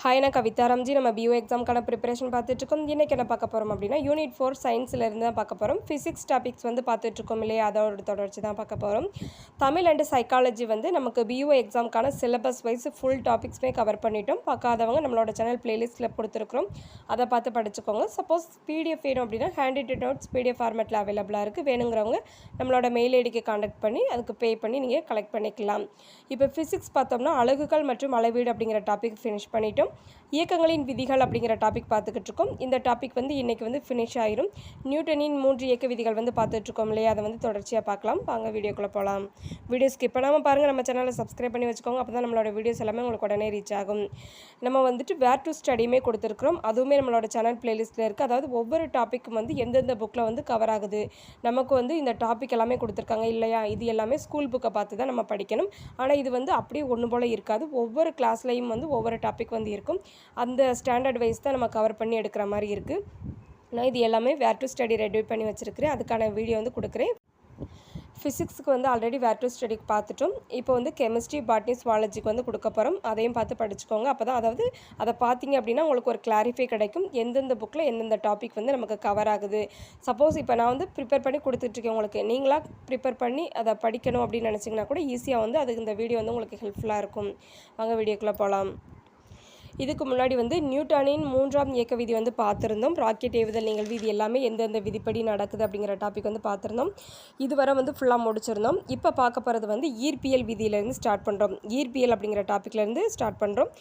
Hi, நான் கவிதா ராம்ஜி. நம்ம PO எக்ஸாம்க்கான preparation பார்த்துட்ருக்கோம். இன்றைக்கி என்ன பார்க்க போகிறோம் அப்படின்னா, யூனிட் 4 சயின்ஸிலேருந்து தான் பார்க்க போகிறோம். ஃபிசிக்ஸ் டாபிக்ஸ் பார்த்துட்ருக்கோம் இல்லையா, அதோட தொடர்ச்சி தான் பார்க்க போகிறோம். தமிழ் அண்டு சைக்காலஜி நமக்கு பிஓ எக்ஸாம்க்கான சிலபஸ் வைஸ் ஃபுல் டாபிக்ஸுமே கவர் பண்ணிட்டோம். பார்க்காதவங்க நம்மளோட சேனல் பிளேலிஸ்ட்டில் கொடுத்துருக்குறோம், அதை பார்த்து படிச்சுக்கோங்க. சப்போஸ் பிடிஎஃப் வேணும் அப்படின்னா ஹேண்ட் ரிட்டன் நோட்ஸ் பிடிஎஃப் ஃபார்மேட்டில் அவைலபிளாக இருக்குது. வேணுங்கிறவங்க நம்மளோட மெயில் ஐடிக்கு கான்டாக்ட் பண்ணி அதுக்கு பே பண்ணி நீங்கள் கலெக்ட் பண்ணிக்கலாம். இப்போ ஃபிசிக்ஸ் பார்த்தோம்னா அலகுகள் மற்றும் அளவீடு அப்படிங்கிற டாபிக் ஃபினிஷ் பண்ணிட்டோம். இயக்கங்களின் விதிகள் அப்படிங்கிற டாபிக் பார்த்துக்கிட்டு இருக்கோம். இந்த டாபிக் இன்றைக்கி ஃபினிஷ் ஆயிரும். நியூட்டனின் 3 இயக்க விதிகள் பார்த்துட்ருக்கோம் இல்லையா, அதை தொடர்ச்சியாக பார்க்கலாம். வாங்க வீடியோக்குள்ளே போகலாம். வீடியோ ஸ்கிப் பண்ணாமல் பாருங்கள். நம்ம சேனலை சப்ஸ்கிரைப் பண்ணி வச்சுக்கோங்க, அப்போ தான் நம்மளோட வீடியோஸ் எல்லாமே உங்களுக்கு உடனே ரீச் ஆகும். நம்ம வேர் டு ஸ்டடியுமே கொடுத்துருக்குறோம், அதுவுமே நம்மளோட சேனல் பிளேலிஸ்ட்டில் இருக்குது. அதாவது ஒவ்வொரு டாப்பிக்கும் எந்தெந்த புக்கில் கவர் ஆகுது, நமக்கு இந்த டாபிக் எல்லாமே கொடுத்துருக்காங்க இல்லையா, இது எல்லாமே ஸ்கூல் புக்கை பார்த்து தான் நம்ம படிக்கணும். ஆனால் இது அப்படியே ஒன்று போல் இருக்காது. ஒவ்வொரு கிளாஸ்லையும் ஒவ்வொரு டாபிக் இருக்கும். அந்த ஸ்டாண்டர்ட் வைஸ் தான் நம்ம கவர் பண்ணி எடுக்கிற மாதிரி இருக்குது. நான் இது எல்லாமே வேர் டு ஸ்டடி ரெடி பண்ணி வச்சுருக்கிறேன், அதுக்கான வீடியோ கொடுக்குறேன். ஃபிசிக்ஸுக்கு ஆல்ரெடி வேர் டு ஸ்டடிக்கு பார்த்துட்டோம். இப்போ கெமிஸ்ட்ரி, பாட்னி, சுவாலஜிக்கு கொடுக்க போகிறோம். அதையும் பார்த்து படிச்சுக்கோங்க. அப்போ தான் அதை பார்த்தீங்க அப்படின்னா உங்களுக்கு ஒரு கிளாரிஃபை கிடைக்கும், எந்தெந்த புக்கில் எந்தெந்த டாபிக் நமக்கு கவர் ஆகுது. சப்போஸ் இப்போ நான் ப்ரிப்பேர் பண்ணி கொடுத்துட்ருக்கேன், உங்களுக்கு நீங்களாக ப்ரிப்பேர் பண்ணி அதை படிக்கணும் அப்படின்னு நினச்சிங்கன்னா கூட ஈஸியாக அதுக்கு இந்த வீடியோ உங்களுக்கு ஹெல்ப்ஃபுல்லாக இருக்கும். வாங்க வீடியோக்குள்ளே போகலாம். இதுக்கு முன்னாடி நியூட்டனின் 3ஆம் இயக்க விதி பார்த்துருந்தோம். ராக்கெட் ஏவுதல் நிகழ்வு இது எல்லாமே எந்தெந்த விதிப்படி நடக்குது அப்படிங்கிற டாபிக் பார்த்துருந்தோம். இதுவரை ஃபுல்லாக முடிச்சிருந்தோம். இப்போ பார்க்க போகிறது ஈர்ப்பியல் விதியிலேருந்து ஸ்டார்ட் பண்ணுறோம். ஈர்ப்பியல் அப்படிங்கிற டாப்பிக்லேருந்து ஸ்டார்ட் பண்ணுறோம்.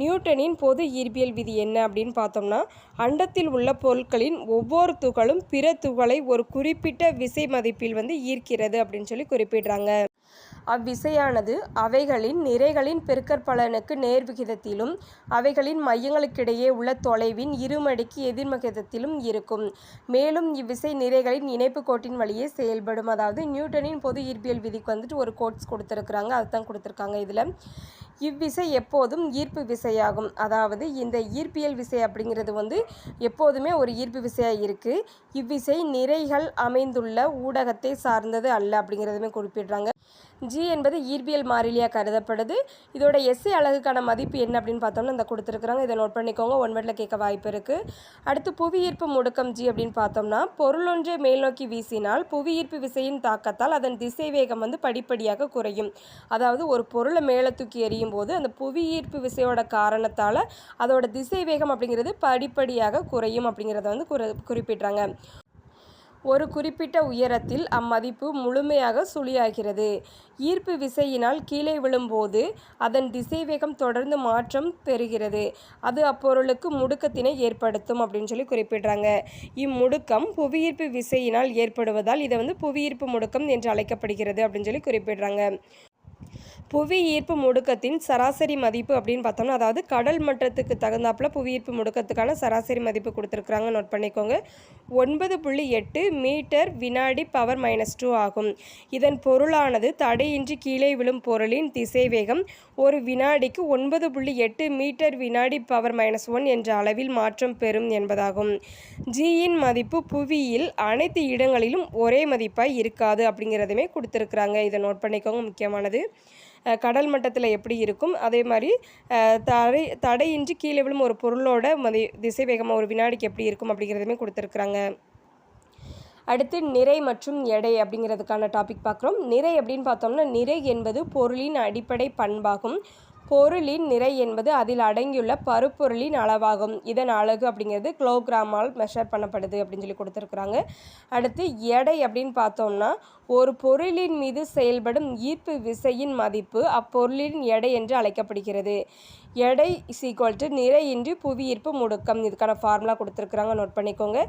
நியூட்டனின் பொது ஈர்ப்பியல் விதி என்ன அப்படின்னு பார்த்தோம்னா, அண்டத்தில் உள்ள பொருட்களின் ஒவ்வொரு துகளும் பிற துகளை ஒரு குறிப்பிட்ட விசை மதிப்பில் ஈர்க்கிறது அப்படின்னு சொல்லி குறிப்பிடுறாங்க. அவ்விசையானது அவைகளின் நிறைகளின் பெருக்கற்பலனுக்கு நேர்விகிதத்திலும் அவைகளின் மையங்களுக்கிடையே உள்ள தொலைவின் இருமடிக்கு எதிர்மகிதத்திலும் இருக்கும். மேலும் இவ்விசை நிறைகளின் இணைப்பு கோட்டின் வழியே செயல்படும். அதாவது நியூட்டனின் பொது ஈர்ப்பியல் விதிக்கு ஒரு கோட்ஸ் கொடுத்துருக்குறாங்க, அதுதான் கொடுத்துருக்காங்க. இதில் இவ்விசை எப்போதும் ஈர்ப்பு விசையாகும். அதாவது இந்த ஈர்ப்பியல் விசை அப்படிங்கிறது எப்போதுமே ஒரு ஈர்ப்பு விசையாக இருக்குது. இவ்விசை நிறைகள் அமைந்துள்ள ஊடகத்தை சார்ந்தது அல்ல அப்படிங்கிறதுமே குறிப்பிடுறாங்க. ஜி என்பது ஈர்ப்பியல் மாறிலியாக கருதப்படுது. இதோட எஸ்ஐ அலகுக்கான மதிப்பு என்ன அப்படின்னு பார்த்தோம்னா இந்த கொடுத்துருக்குறாங்க, இதை நோட் பண்ணிக்கோங்க, 1 வேர்டில் கேட்க வாய்ப்பு இருக்குது. அடுத்து புவியீர்ப்பு முடுக்கம் ஜி அப்படின்னு பார்த்தோம்னா, பொருளொன்றை மேல் நோக்கி வீசினால் புவியீர்ப்பு விசையின் தாக்கத்தால் அதன் திசை வேகம் படிப்படியாக குறையும். அதாவது ஒரு பொருளை மேலே தூக்கி எறியும் போது அந்த புவியீர்ப்பு விசையோட காரணத்தால் அதோட திசை வேகம் அப்படிங்கிறது படிப்படியாக குறையும் அப்படிங்கிறத குறிப்பிட்றாங்க. ஒரு குறிப்பிட்ட உயரத்தில் அம்மதிப்பு முழுமையாக சுழியாகிறது. ஈர்ப்பு விசையினால் கீழே விழும்போது அதன் திசைவேகம் தொடர்ந்து மாற்றம் பெறுகிறது. அது அப்பொருளுக்கு முடுக்கத்தினை ஏற்படுத்தும் அப்படின்னு சொல்லி குறிப்பிடுறாங்க. இம்முடுக்கம் புவியீர்ப்பு விசையினால் ஏற்படுவதால் இதை புவியீர்ப்பு முடுக்கம் என்று அழைக்கப்படுகிறது அப்படின்னு சொல்லி குறிப்பிடுறாங்க. புவி ஈர்ப்பு முடுக்கத்தின் சராசரி மதிப்பு அப்படின்னு பார்த்தோம்னா, அதாவது கடல் மட்டத்துக்கு தகுந்தாப்புல புவியீர்ப்பு முடுக்கத்துக்கான சராசரி மதிப்பு கொடுத்துருக்குறாங்க, நோட் பண்ணிக்கோங்க. 9.8 மீட்டர் வினாடி பவர் -2 ஆகும். இதன் பொருளானது தடையின்றி கீழே விழும் பொருளின் திசைவேகம் ஒரு வினாடிக்கு 9.8 மீட்டர் வினாடி பவர் -1 என்ற அளவில் மாற்றம் பெறும் என்பதாகும். ஜியின் மதிப்பு புவியில் அனைத்து இடங்களிலும் ஒரே மதிப்பாய் இருக்காது அப்படிங்கிறதுமே கொடுத்துருக்குறாங்க, இதை நோட் பண்ணிக்கோங்க, முக்கியமானது. கடல் மட்டத்தில் எப்படி இருக்கும், அதே மாதிரி தடையின்றி கீழே விழும் ஒரு பொருளோட திசை வேகமாக ஒரு வினாடிக்கு எப்படி இருக்கும் அப்படிங்கிறதுமே கொடுத்துருக்குறாங்க. அடுத்து நிறை மற்றும் எடை அப்படிங்கிறதுக்கான டாபிக் பார்க்குறோம். நிறை அப்படின்னு பார்த்தோம்னா, நிறை என்பது பொருளின் அடிப்படை பண்பாகும். பொருளின் நிறை என்பது அதில் அடங்கியுள்ள பருப்பொருளின் அளவாகும். இதன் அலகு அப்படிங்கிறது கிலோகிராமால் மெஷர் பண்ணப்படுது அப்படின்னு சொல்லி கொடுத்துருக்குறாங்க. அடுத்து எடை அப்படின்னு பார்த்தோம்னா, ஒரு பொருளின் மீது செயல்படும் ஈர்ப்பு விசையின் மதிப்பு அப்பொருளின் எடை என்று அழைக்கப்படுகிறது. எடை = நிறையின்றி புவியீர்ப்பு முடுக்கம். இதுக்கான ஃபார்முலா கொடுத்துருக்குறாங்க, நோட் பண்ணிக்கோங்க.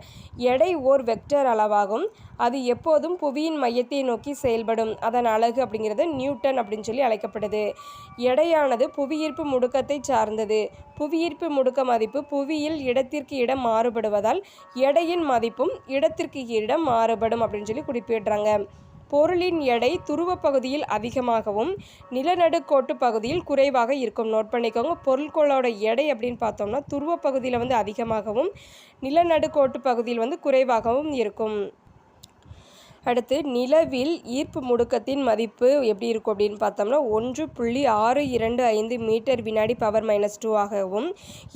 எடை ஓர் வெக்டர் அளவாகும். அது எப்போதும் புவியின் மையத்தை நோக்கி செயல்படும். அதன் அலகு அப்படிங்கிறது நியூட்டன் அப்படின்னு சொல்லி அழைக்கப்படுது. எடையானது புவியீர்ப்பு முடுக்கத்தை சார்ந்தது. புவியீர்ப்பு முடுக்க மதிப்பு புவியில் இடத்திற்கு இடம் மாறுபடுவதால் எடையின் மதிப்பும் இடத்திற்கு இடம் மாறுபடும் அப்படின்னு சொல்லி குறிப்பிடுறாங்க. பொருளின் எடை துருவ பகுதியில் அதிகமாகவும் நிலநடுக்கோட்டு பகுதியில் குறைவாக இருக்கும். நோட் பண்ணிக்கோங்க, பொருட்களோட எடை அப்படின்னு பார்த்தோம்னா துருவ பகுதியில் அதிகமாகவும் நிலநடுக்கோட்டு பகுதியில் குறைவாகவும் இருக்கும். அடுத்து நிலவில் ஈர்ப்பு முடுக்கத்தின் மதிப்பு எப்படி இருக்கும் அப்படின்னு பார்த்தோம்னா 1.625 மீட்டர் வினாடி பவர் -2 ஆகவும்,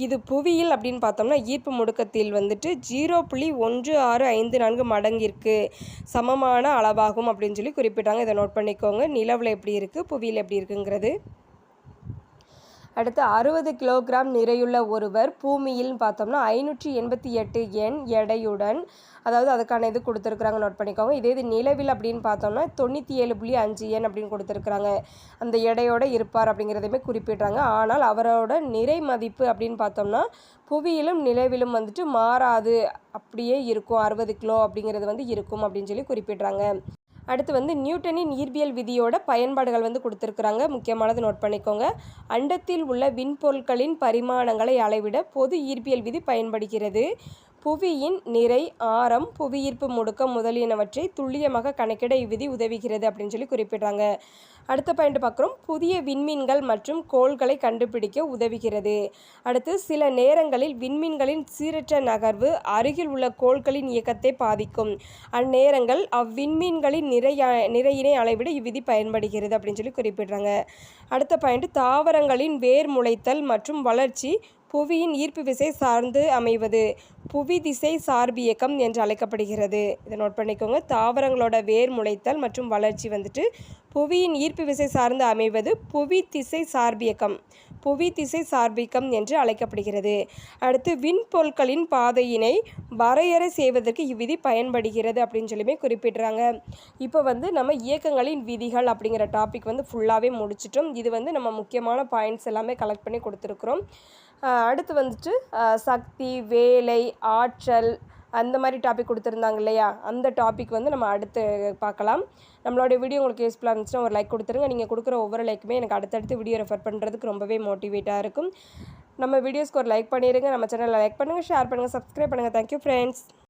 இது புவியில் அப்படின்னு பார்த்தோம்னா ஈர்ப்பு முடுக்கத்தில் வந்துட்டு 0.1654 மடங்கிற்கு சமமான அளவாகும் அப்படின்னு சொல்லி குறிப்பிட்டாங்க. இதை நோட் பண்ணிக்கோங்க. நிலவில் எப்படி இருக்குது, புவியில் எப்படி இருக்குங்கிறது. அடுத்து 60 கிலோகிராம் நிறையுள்ள ஒருவர் பூமியில் பார்த்தோம்னா 588 எண் எடையுடன், அதாவது அதுக்கான இது கொடுத்துருக்குறாங்க, நோட் பண்ணிக்கோங்க. இது நிலவில் அப்படின்னு பார்த்தோம்னா 97.5 எண் அப்படின்னு கொடுத்துருக்குறாங்க. அந்த எடையோட இருப்பார் அப்படிங்கிறதையுமே குறிப்பிட்றாங்க. ஆனால் அவரோட நிறை மதிப்பு அப்படின்னு பார்த்தோம்னா புவியிலும் நிலவிலும் வந்துட்டு மாறாது, அப்படியே இருக்கும். 60 கிலோ அப்படிங்கிறது வந்து இருக்கும் அப்படின்னு சொல்லி குறிப்பிட்றாங்க. அடுத்து வந்து நியூட்டனின் ஈர்ப்பியல் விதியோட பயன்பாடுகள் வந்து கொடுத்துருக்குறாங்க. முக்கியமானது நோட் பண்ணிக்கோங்க. அண்டத்தில் உள்ள விண்பொருட்களின் பரிமாணங்களை அளவிட பொது ஈர்ப்பியல் விதி பயன்படுகிறது. புவியின் நிறை, ஆரம், புவியீர்ப்பு முடுக்கம் முதலியனவற்றை துல்லியமாக கணக்கிட இவ்விதி உதவுகிறது அப்படின்னு சொல்லி குறிப்பிட்றாங்க. அடுத்த பாயிண்ட் பார்க்குறோம். புதிய விண்மீன்கள் மற்றும் கோள்களை கண்டுபிடிக்க உதவுகிறது. அடுத்து சில நேரங்களில் விண்மீன்களின் சீரற்ற நகர்வு அருகில் உள்ள கோள்களின் இயக்கத்தை பாதிக்கும். அந்நேரங்கள் அவ்விண்மீன்களின் நிறையினை அளவிட இவ்விதி பயன்படுகிறது அப்படின்னு சொல்லி குறிப்பிட்றாங்க. அடுத்த பாயிண்ட் தாவரங்களின் வேர் முளைத்தல் மற்றும் வளர்ச்சி புவியின் ஈர்ப்பு விசை சார்ந்து அமைவது புவி திசை சார்பியக்கம் என்று அழைக்கப்படுகிறது. இதை நோட் பண்ணிக்கோங்க. தாவரங்களோட வேர் முளைத்தல் மற்றும் வளர்ச்சி வந்துட்டு புவியின் ஈர்ப்பு விசை சார்ந்து அமைவது புவி திசை சார்பியக்கம் என்று அழைக்கப்படுகிறது. அடுத்து விண்பொருட்களின் பாதையினை வரையறை செய்வதற்கு இவ்விதி பயன்படுகிறது அப்படின்னு சொல்லியுமே குறிப்பிட்றாங்க. இப்போ வந்து நம்ம இயக்கங்களின் விதிகள் அப்படிங்கிற டாபிக் வந்து ஃபுல்லாகவே முடிச்சிட்டோம். இது வந்து நம்ம முக்கியமான பாயிண்ட்ஸ் எல்லாமே கலெக்ட் பண்ணி கொடுத்துருக்குறோம். அடுத்து வந்துட்டு சக்தி, வேலை, ஆற்றல் அந்த மாதிரி டாபிக் கொடுத்துருந்தாங்க இல்லையா, அந்த டாபிக் வந்து நம்ம அடுத்து பார்க்கலாம். நம்மளோட வீடியோ உங்களுக்கு யூஸ்ஃபுல்லாக இருந்துச்சுன்னா ஒரு லைக் கொடுத்துருங்க. நீங்கள் கொடுக்குற ஒவ்வொரு லைக்குமே எனக்கு அடுத்தடுத்து வீடியோ ரெஃபர் பண்ணுறதுக்கு ரொம்பவே மோட்டிவேட்டாக இருக்கும். நம்ம வீடியோஸ்க்கு ஒரு லைக் பண்ணிடுங்க. நம்ம சேனலில் லைக் பண்ணுங்கள், ஷேர் பண்ணுங்கள், சப்ஸ்கிரைப் பண்ணுங்கள். Thank you friends.